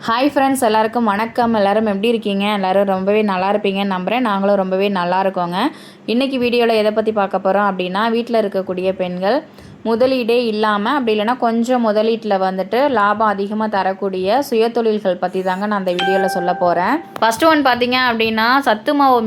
Hi friends, எல்லாருக்கும் வணக்கம். எல்லோரும் எப்படி இருக்கீங்க? எல்லோரும் ரொம்பவே நல்லா இருப்பீங்கன்னு நம்புகிறேன். நாங்களும் ரொம்பவே நல்லா இருக்கோங்க. இன்றைக்கி வீடியோவில் எதை பற்றி பார்க்க போகிறோம் அப்படின்னா, வீட்டில் இருக்கக்கூடிய பெண்கள் முதலீடே இல்லாமல் அப்படி இல்லைனா கொஞ்சம் முதலீட்டில் வந்துட்டு லாபம் அதிகமாக தரக்கூடிய சுயதொழில்கள் பற்றி தாங்க நான் அந்த வீடியோவில் சொல்ல போகிறேன். ஃபஸ்ட்டு ஒன் பார்த்தீங்க அப்படின்னா, சத்து மாவு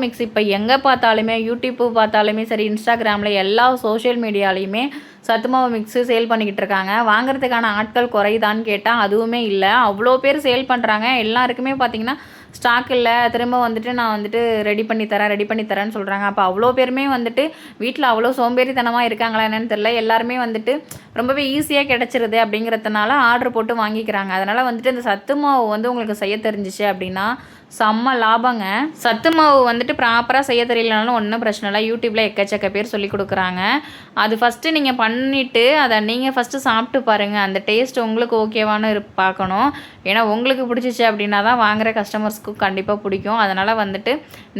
மிக்ஸ் இப்போ எங்கே பார்த்தாலுமே, யூடியூப்பு பார்த்தாலுமே சரி, இன்ஸ்டாகிராமில் எல்லா சோஷியல் மீடியாலையுமே சத்து மாவு மிக்ஸு சேல் பண்ணிக்கிட்டு இருக்காங்க. வாங்குறதுக்கான ஆட்கள் குறையுதான்னு கேட்டால் அதுவுமே இல்லை. அவ்வளோ பேர் சேல் பண்ணுறாங்க. எல்லாருக்குமே பார்த்திங்கன்னா ஸ்டாக் இல்லை, திரும்ப வந்துட்டு நான் வந்துட்டு ரெடி பண்ணி தரேன்னு சொல்கிறாங்க. அப்போ அவ்வளோ பேருமே வந்துட்டு வீட்டில் அவ்வளோ சோம்பேறித்தனமாக இருக்காங்களா என்னன்னு தெரில. எல்லாருமே வந்துட்டு ரொம்பவே ஈஸியாக கிடச்சிருது அப்படிங்கிறதுனால ஆர்டர் போட்டு வாங்கிக்கிறாங்க. அதனால் வந்துட்டு இந்த சத்து மாவு வந்து உங்களுக்கு செய்ய தெரிஞ்சிச்சு அப்படின்னா செம்ம லாபங்க. சத்து மாவு வந்துட்டு ப்ராப்பராக செய்ய தெரியலனாலும் ஒன்றும் பிரச்சனை இல்லை. யூடியூப்பில் எக்கச்சக்க பேர் சொல்லி கொடுக்குறாங்க. அது ஃபஸ்ட்டு நீங்கள் பண்ணிவிட்டு அதை நீங்கள் ஃபஸ்ட்டு சாப்பிட்டு பாருங்கள். அந்த டேஸ்ட் உங்களுக்கு ஓகேவானு பார்க்கணும். ஏன்னா உங்களுக்கு பிடிச்சிச்சு அப்படின்னா தான் வாங்குகிற கஸ்டமர்ஸ்க்கு கண்டிப்பாக பிடிக்கும். அதனால் வந்துட்டு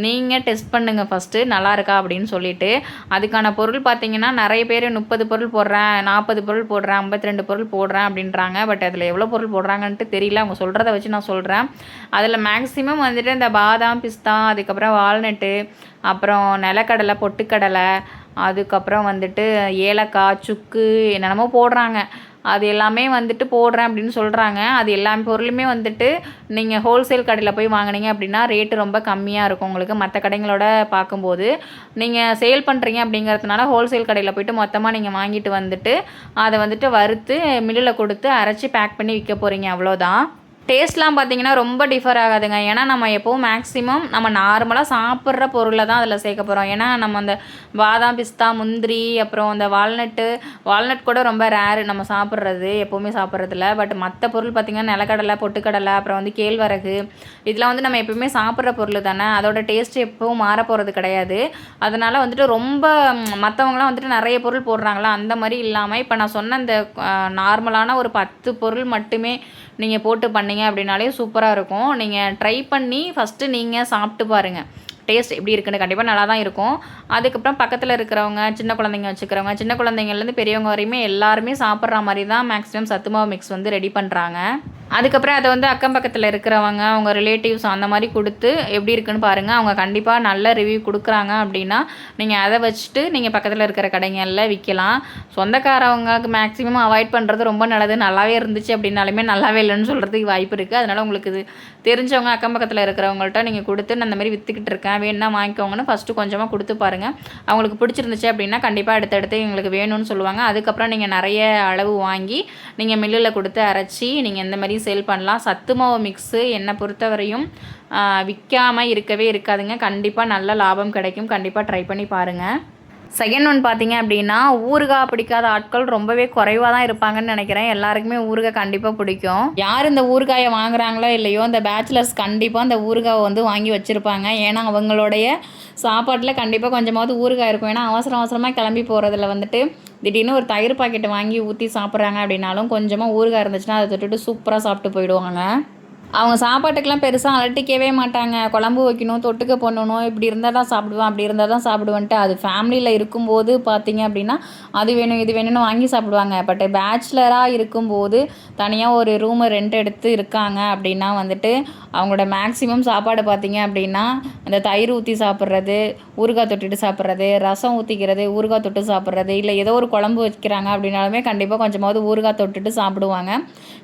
நீங்கள் டெஸ்ட் பண்ணுங்கள் ஃபஸ்ட்டு நல்லா இருக்கா அப்படின்னு சொல்லிவிட்டு. அதுக்கான பொருள் பார்த்தீங்கன்னா நிறைய பேர் 30 பொருள் போடுறேன், 40 பொருள் போடுறேன், 52 பொருள் போடுறேன் அப்படின்றாங்க. பட் அதில் எவ்வளோ பொருள் போடுறாங்கன்ட்டு தெரியல. அவங்க சொல்கிறத வச்சு நான் சொல்கிறேன். அதில் மேக்ஸிமம் வந்துட்டு இந்த பாதாம், பிஸ்தா, அதுக்கப்புறம் வால்நட்டு, அப்புறம் நிலக்கடலை, பொட்டுக்கடலை, அதுக்கப்புறம் வந்துட்டு ஏலக்காய், சுக்கு என்னென்னமோ போடுறாங்க. அது எல்லாமே வந்துட்டு போடுறேன் அப்படின்னு சொல்கிறாங்க. அது எல்லா பொருளுமே வந்துட்டு நீங்கள் ஹோல்சேல் கடையில் போய் வாங்கினீங்க அப்படின்னா ரேட்டு ரொம்ப கம்மியாக இருக்கும் உங்களுக்கு மற்ற கடைங்களோட பார்க்கும்போது. நீங்கள் சேல் பண்ணுறீங்க அப்படிங்கிறதுனால ஹோல்சேல் கடையில் போய்ட்டு மொத்தமாக நீங்கள் வாங்கிட்டு வந்துட்டு அதை வந்துட்டு வறுத்து மில்லில் கொடுத்து அரைச்சி பேக் பண்ணி விற்க போகிறீங்க, அவ்வளோதான். டேஸ்ட்லாம் பார்த்திங்கன்னா ரொம்ப டிஃபர் ஆகாதுங்க. ஏன்னா நம்ம எப்போவும் மேக்ஸிமம் நம்ம நார்மலாக சாப்பிட்ற பொருளை தான் அதில் சேர்க்க போகிறோம். ஏன்னா நம்ம அந்த பாதாம், பிஸ்தா, முந்திரி, அப்புறம் அந்த வால்நட் கூட ரொம்ப ரேரு நம்ம சாப்பிட்றது, எப்போவுமே சாப்பிட்றதில்ல. பட் மற்ற பொருள் பார்த்திங்கன்னா நிலக்கடலை, பொட்டுக்கடலை, அப்புறம் வந்து கேழ்வரகு, இதெல்லாம் வந்து நம்ம எப்போவுமே சாப்பிட்ற பொருள் தானே. அதோட டேஸ்ட் எப்போவும் மாற போகிறது கிடையாது. அதனால் வந்துட்டு ரொம்ப மற்றவங்களாம் வந்துட்டு நிறைய பொருள் போடுறாங்களா, அந்த மாதிரி இல்லாமல் இப்போ நான் சொன்ன இந்த நார்மலான ஒரு 10 பொருள் மட்டுமே நீங்கள் போட்டு பண்ணிங்க அப்படின்னாலே சூப்பராக இருக்கும். நீங்கள் ட்ரை பண்ணி ஃபஸ்ட்டு நீங்கள் சாப்பிட்டு பாருங்கள். டேஸ்ட் எப்படி இருக்குன்னு கண்டிப்பாக நல்லா தான் இருக்கும். அதுக்கப்புறம் பக்கத்தில் இருக்கிறவங்க, சின்ன குழந்தைங்க வச்சுக்கிறவங்க, சின்ன குழந்தைங்கள்லேருந்து பெரியவங்க வரையுமே எல்லாருமே சாப்பிட்ற மாதிரி தான் மேக்ஸிமம் சத்து மாவு மிக்ஸ் வந்து ரெடி பண்ணுறாங்க. அதுக்கப்புறம் அதை வந்து அக்கம் பக்கத்தில் இருக்கிறவங்க, அவங்க ரிலேட்டிவ்ஸ் அந்த மாதிரி கொடுத்து எப்படி இருக்குன்னு பாருங்கள். அவங்க கண்டிப்பாக நல்ல ரிவ்யூ கொடுக்குறாங்க அப்படின்னா நீங்கள் அதை வச்சுட்டு நீங்கள் பக்கத்தில் இருக்கிற கடைகளில் விற்கலாம். சொந்தக்காரவங்களுக்கு மேக்ஸிமம் அவாய்ட் பண்ணுறது ரொம்ப நல்லது. நல்லாவே இருந்துச்சு அப்படின்னாலுமே நல்லாவே இல்லைன்னு சொல்கிறதுக்கு வாய்ப்பு இருக்குது. அதனால் உங்களுக்கு இது தெரிஞ்சவங்க அக்கம் பக்கத்தில் இருக்கிறவங்கள்ட்ட நீங்கள் கொடுத்து நான் அந்த மாதிரி விற்றுக்கிட்டு இருக்கேன், வேணுன்னா வாங்கிக்கோங்கன்னு ஃபஸ்ட்டு கொஞ்சமாக கொடுத்து பாருங்கள். அவங்களுக்கு பிடிச்சிருந்துச்சு அப்படின்னா கண்டிப்பாக அடுத்தடுத்து எங்களுக்கு வேணும்னு சொல்லுவாங்க. அதுக்கப்புறம் நீங்கள் நிறைய அளவு வாங்கி நீங்கள் மில்லில் கொடுத்து அரைச்சி நீங்கள் இந்த மாதிரி சேல் பண்ணலாம். சத்து மாவு மிக்ஸு என்னை பொறுத்தவரையும் விற்காமல் இருக்கவே இருக்காதுங்க. கண்டிப்பாக நல்ல லாபம் கிடைக்கும். கண்டிப்பாக ட்ரை பண்ணி பாருங்கள். செகண்ட் ஒன் பார்த்தீங்க அப்படின்னா, ஊறுகாய் பிடிக்காத ஆட்கள் ரொம்பவே குறைவாக தான் இருப்பாங்கன்னு நினைக்கிறேன். எல்லாருக்குமே ஊறுகாய் கண்டிப்பாக பிடிக்கும். யார் இந்த ஊறுகாயை வாங்குறாங்களோ இல்லையோ, இந்த பேச்சுலர்ஸ் கண்டிப்பாக அந்த ஊறுகாயை வந்து வாங்கி வச்சுருப்பாங்க. ஏன்னா அவங்களுடைய சாப்பாட்டில் கண்டிப்பாக கொஞ்சமாவது ஊறுகாய் இருக்கும். ஏன்னா அவசரமாக கிளம்பி போகிறதுல வந்துட்டு திடீர்னு ஒரு தயிர் பாக்கெட்டை வாங்கி ஊற்றி சாப்பிட்றாங்க அப்படின்னாலும் கொஞ்சமாக ஊறுகாய் இருந்துச்சுன்னா அதை தொட்டுட்டு சூப்பராக சாப்பிட்டு போயிடுவாங்க. அவங்க சாப்பாட்டுக்கெலாம் பெருசாக அலட்டிக்கவே மாட்டாங்க. குழம்பு வைக்கணும், தொட்டுக்க பண்ணணும், இப்படி இருந்தால் தான் சாப்பிடுவேன், அப்படி இருந்தால் தான் சாப்பிடுவேன்ட்டு. அது ஃபேமிலியில் இருக்கும்போது பார்த்திங்க அப்படின்னா அது வேணும் இது வேணும்னு வாங்கி சாப்பிடுவாங்க. பட் பேச்சுலராக இருக்கும்போது தனியாக ஒரு ரூமை ரெண்ட் எடுத்து இருக்காங்க அப்படின்னா வந்துட்டு அவங்களோட மேக்ஸிமம் சாப்பாடு பார்த்திங்க அப்படின்னா அந்த தயிர் ஊற்றி சாப்பிட்றது, ஊறுகாய் தொட்டுட்டு சாப்பிட்றது, ரசம் ஊற்றிக்கிறது, ஊறுகாய் தொட்டு சாப்பிட்றது, இல்லை ஏதோ ஒரு குழம்பு வைக்கிறாங்க அப்படின்னாலுமே கண்டிப்பாக கொஞ்சமாவது ஊறுகாய் தொட்டுட்டு சாப்பிடுவாங்க.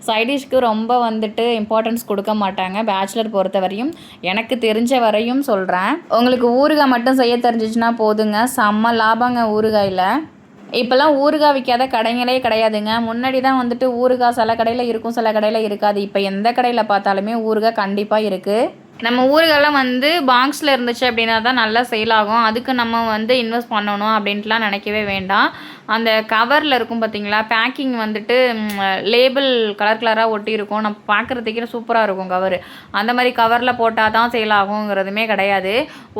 சைடிஷ்க்கு ரொம்ப வந்துட்டு இம்பார்ட்டன்ஸ் கொடுக்க மாட்டாங்க பேச்சுலர் பொறுத்த வரையும். எனக்கு தெரிஞ்ச வரையும் சொல்கிறேன். உங்களுக்கு ஊறுகாய் மட்டும் செய்ய தெரிஞ்சிச்சுன்னா போதுங்க, செம்ம லாபங்க ஊறுகாயில். இப்போல்லாம் ஊறுகாய் விற்காத கடைங்களே கிடையாதுங்க. முன்னாடி தான் வந்துட்டு ஊறுகாய் சில கடையில் இருக்கும், சில கடையில் இருக்காது. இப்போ எந்த கடையில் பார்த்தாலுமே ஊறுகாய் கண்டிப்பாக இருக்குது. நம்ம ஊறுகாயெல்லாம் வந்து பாக்ஸில் இருந்துச்சு அப்படின்னா தான் நல்லா சேல் ஆகும். அதுக்கு நம்ம வந்து இன்வெஸ்ட் பண்ணணும் அப்படின்ட்டுலாம் நினைக்கவே வேண்டாம். அந்த கவரில் இருக்கும் பார்த்திங்களா, பேக்கிங் வந்துட்டு லேபிள் கலர் கலராக ஒட்டி இருக்கும். நம்ம பார்க்குறதுக்கே சூப்பராக இருக்கும் கவர். அந்த மாதிரி கவரில் போட்டால் தான் சேல் ஆகுங்கிறதுமே கிடையாது.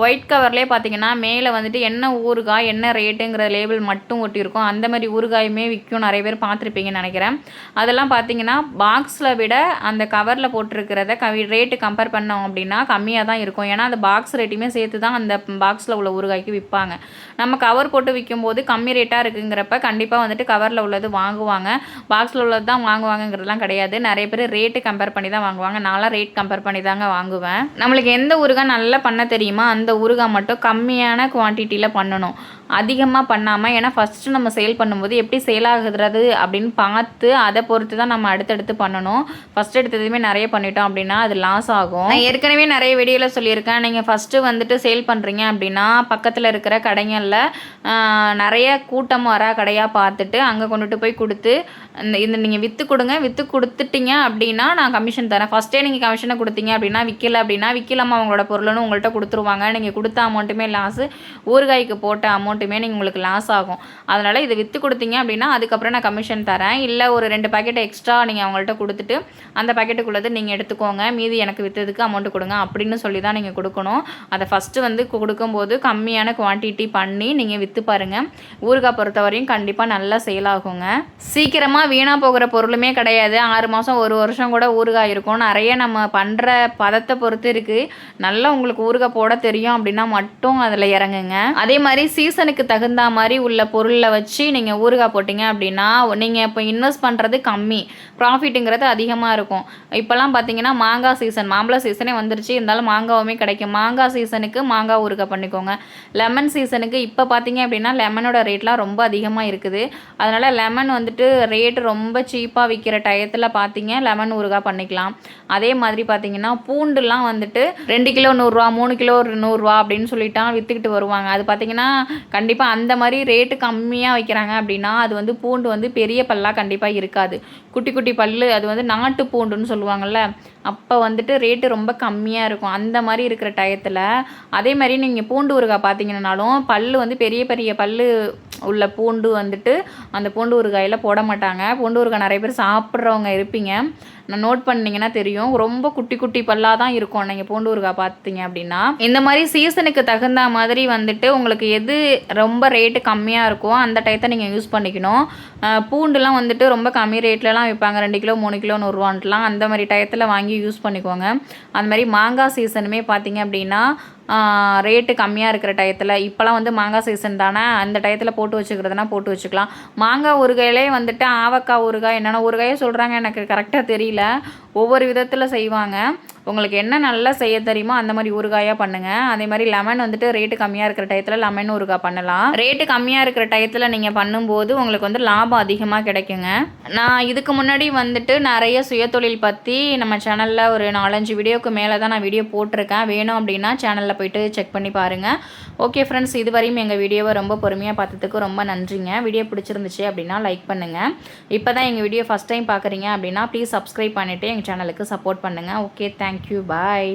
ஒயிட் கவர்லேயே பார்த்திங்கன்னா மேலே வந்துட்டு என்ன ஊறுகாய் என்ன ரேட்டுங்கிற லேபிள் மட்டும் ஒட்டியிருக்கும். அந்த மாதிரி ஊறுகாயுமே விற்கும். நிறைய பேர் பார்த்துருப்பீங்கன்னு நினைக்கிறேன். அதெல்லாம் பார்த்திங்கன்னா பாக்ஸில் விட அந்த கவரில் போட்டிருக்கிறத ரேட்டு கம்பேர் பண்ணோம் அப்படின்னா கம்மியாக தான் இருக்கும். ஏன்னா அந்த பாக்ஸ் ரேட்டுமே சேர்த்து தான் அந்த பாக்ஸில் உள்ள ஊறுகாய்க்கு விற்பாங்க. நம்ம கவர் போட்டு விற்கும்போது கம்மி ரேட்டாக இருக்குங்கிற வாங்குறப்ப கண்டிப்பாக வந்துட்டு கவரில் உள்ளது வாங்குவாங்க. பாக்ஸில் உள்ளது தான் வாங்குவாங்கங்கிறதுலாம் கிடையாது. நிறைய பேர் ரேட்டு கம்பேர் பண்ணி தான் வாங்குவாங்க. நான்லாம் ரேட் கம்பேர் பண்ணி தாங்க வாங்குவேன். நம்மளுக்கு எந்த ஊறுகாய் நல்லா பண்ண தெரியுமா அந்த ஊறுகாய் மட்டும் கம்மியான குவான்டிட்டியில் பண்ணணும். அதிகமாக பண்ணாமல், ஏன்னா ஃபஸ்ட்டு நம்ம சேல் பண்ணும்போது எப்படி சேல் ஆகுறது அப்படின்னு பார்த்து அதை பொறுத்து தான் நம்ம அடுத்தடுத்து பண்ணணும். ஃபஸ்ட்டு எடுத்ததுமே நிறைய பண்ணிட்டோம் அப்படின்னா அது லாஸ் ஆகும். நான் ஏற்கனவே நிறைய வீடியோவில் சொல்லியிருக்கேன், நீங்கள் ஃபஸ்ட்டு வந்துட்டு சேல் பண்ணுறீங்க அப்படின்னா பக்கத்தில் இருக்கிற கடைகளில் நிறைய கூட்டம் வர கடையாக பார்த்துட்டு அங்கே கொண்டுட்டு போய் கொடுத்து இந்த நீங்கள் விற்று கொடுங்க, விற்று கொடுத்துட்டீங்க அப்படின்னா நான் கமிஷன் தரேன். ஃபஸ்ட்டே நீங்கள் கமிஷனை கொடுத்தீங்க அப்படின்னா விற்கலாமல் அவங்களோட பொருள்னு உங்கள்கிட்ட கொடுத்துருவாங்க. நீங்கள் கொடுத்த அமௌண்ட்டுமே லாஸு, ஊறுகாய்க்கு போட்ட அமௌண்ட்டுமே நீங்கள் உங்களுக்கு லாஸ் ஆகும். அதனால் இதை விற்று கொடுத்தீங்க அப்படின்னா அதுக்கப்புறம் நான் கமிஷன் தரேன். இல்லை ஒரு 2 பாக்கெட் எக்ஸ்ட்ரா நீங்கள் அவங்கள்ட்ட கொடுத்துட்டு அந்த பாக்கெட்டுக்குள்ளது நீங்கள் எடுத்துக்கோங்க, மீதி எனக்கு விற்றதுக்கு அமௌண்ட்டு கொடுங்க அப்படின்னு சொல்லி தான் நீங்கள் கொடுக்கணும். அதை ஃபஸ்ட்டு வந்து கொடுக்கும்போது கம்மியான குவான்டிட்டி பண்ணி நீங்கள் விற்று பாருங்கள். ஊறுகாய் பொறுத்தவரையும் கண்டிப்பாக நல்லா சேல் ஆகுங்க. சீக்கிரமாக வீணாக போகிற பொருளுமே கிடையாது. 6 மாதம் 1 வருஷம் கூட ஊறுகாய் இருக்கும். நிறைய நம்ம பண்ணுற பதத்தை பொறுத்து இருக்குது. நல்லா உங்களுக்கு ஊறுகாய் போட தெரியும் அப்படின்னா மட்டும் அதில் இறங்குங்க. அதே மாதிரி சீசனுக்கு தகுந்த மாதிரி உள்ள பொருளை வச்சு நீங்கள் ஊறுகாய் போட்டிங்க அப்படின்னா நீங்கள் இப்போ இன்வெஸ்ட் பண்ணுறது கம்மி, ப்ராஃபிட்டுங்கிறது அதிகமாக இருக்கும். இப்போல்லாம் பார்த்தீங்கன்னா மாங்காய் சீசன், மாம்பழ சீசனே வந்துருச்சு. இருந்தாலும் மாங்காவுமே கிடைக்கும். மாங்காய் சீசனுக்கு மாங்காய் ஊறுகாய் பண்ணிக்கோங்க. லெமன் சீசனுக்கு இப்போ பார்த்தீங்க அப்படின்னா லெமனோட ரேட்லாம் ரொம்ப அதிகமாக இருக்குது. அதனால் லெமன் வந்துட்டு ரேட்டு ரொம்ப சீப்பாக விற்கிற டயத்தில் பார்த்தீங்க லெமன் ஊறுகாய் பண்ணிக்கலாம். அதே மாதிரி பார்த்தீங்கன்னா பூண்டுலாம் வந்துட்டு 2 கிலோ 100 ரூபா, 3 கிலோ 100 ரூபா அப்படின்னு சொல்லிட்டான் விற்றுக்கிட்டு வருவாங்க. அது பார்த்தீங்கன்னா கண்டிப்பாக அந்த மாதிரி ரேட்டு கம்மியாக வைக்கிறாங்க அப்படின்னா அது வந்து பூண்டு வந்து பெரிய பல்லாக கண்டிப்பாக இருக்காது. குட்டி குட்டி பல்லு, அது வந்து நாட்டு பூண்டுன்னு சொல்லுவாங்கள்ல, அப்போ வந்துட்டு ரேட்டு ரொம்ப கம்மியாக இருக்கும். அந்த மாதிரி இருக்கிற டயத்தில் அதே மாதிரி நீங்கள் பூண்டு ஊறுகாய் பார்த்தீங்கன்னாலும் பல்லு வந்து பெரிய பெரிய பல்லு உள்ள பூண்டு வந்துட்டு அந்த பூண்டு ஊறுகாயில் போட மாட்டாங்க. பூண்டு ஊறுகாய் நிறைய பேர் சாப்பிட்றவங்க இருப்பீங்க, நான் நோட் பண்ணிங்கன்னா தெரியும். ரொம்ப குட்டி குட்டி பல்லாக தான் இருக்கும் நீங்கள் பூண்டு ஊறுகாய் பார்த்தீங்க அப்படின்னா. இந்த மாதிரி சீசனுக்கு தகுந்த மாதிரி வந்துட்டு உங்களுக்கு எது ரொம்ப ரேட்டு கம்மியாக இருக்கோ அந்த டயத்தை நீங்கள் யூஸ் பண்ணிக்கணும். பூண்டுலாம் வந்துட்டு ரொம்ப கம்மி ரேட்லலாம் விற்பாங்க, 2 கிலோ 3 கிலோ 100 ரூபான்ட்டுலாம். அந்த மாதிரி டயத்தில் வாங்கி யூஸ் பண்ணிக்கோங்க. அந்த மாதிரி மாங்காய் சீசனுமே பார்த்தீங்க அப்படின்னா ரேட்டு கம்மியாக இருக்கிற டயத்தில், இப்போலாம் வந்து மாங்காய் சீசன் தானே, அந்த டயத்தில் போட்டு வச்சுக்கிறதுனா போட்டு வச்சுக்கலாம். மாங்காய் ஊறுகாயிலே வந்துட்டு ஆவக்காய் ஊறுகாய் என்னென்ன ஊறுகாயே சொல்கிறாங்க, எனக்கு கரெக்டாக தெரியல. ஒவ்வொரு விதத்தில் செய்வாங்க. உங்களுக்கு என்ன நல்லா செய்ய தெரியுமோ அந்த மாதிரி ஊறுகாயாக பண்ணுங்கள். அதே மாதிரி லெமன் வந்துட்டு ரேட்டு கம்மியாக இருக்கிற டயத்தில் லெமன் ஊறுகாய் பண்ணலாம். ரேட்டு கம்மியாக இருக்கிற டயத்தில் நீங்கள் பண்ணும்போது உங்களுக்கு வந்து லாபம் அதிகமாக கிடைக்குங்க. நான் இதுக்கு முன்னாடி வந்துட்டு நிறைய சுயதொழில் பற்றி நம்ம சேனலில் ஒரு 4-5 வீடியோக்கு மேலே தான் நான் வீடியோ போட்டிருக்கேன். வேணும் அப்படின்னா சேனலில் போய்ட்டு செக் பண்ணி பாருங்கள். ஓகே ஃப்ரெண்ட்ஸ், இதுவரையும் எங்கள் வீடியோவை ரொம்ப பொறுமையாக பார்த்ததுக்கு ரொம்ப நன்றிங்க. வீடியோ பிடிச்சிருந்துச்சு அப்படின்னா லைக் பண்ணுங்கள். இப்போ தான் எங்கள் வீடியோ ஃபஸ்ட் டைம் பார்க்குறீங்க அப்படின்னா ப்ளீஸ் சப்ஸ்கிரைப் பண்ணிவிட்டு எங்கள் சேனலுக்கு சப்போர்ட் பண்ணுங்கள். ஓகே, தேங்க்யூ, பாய்.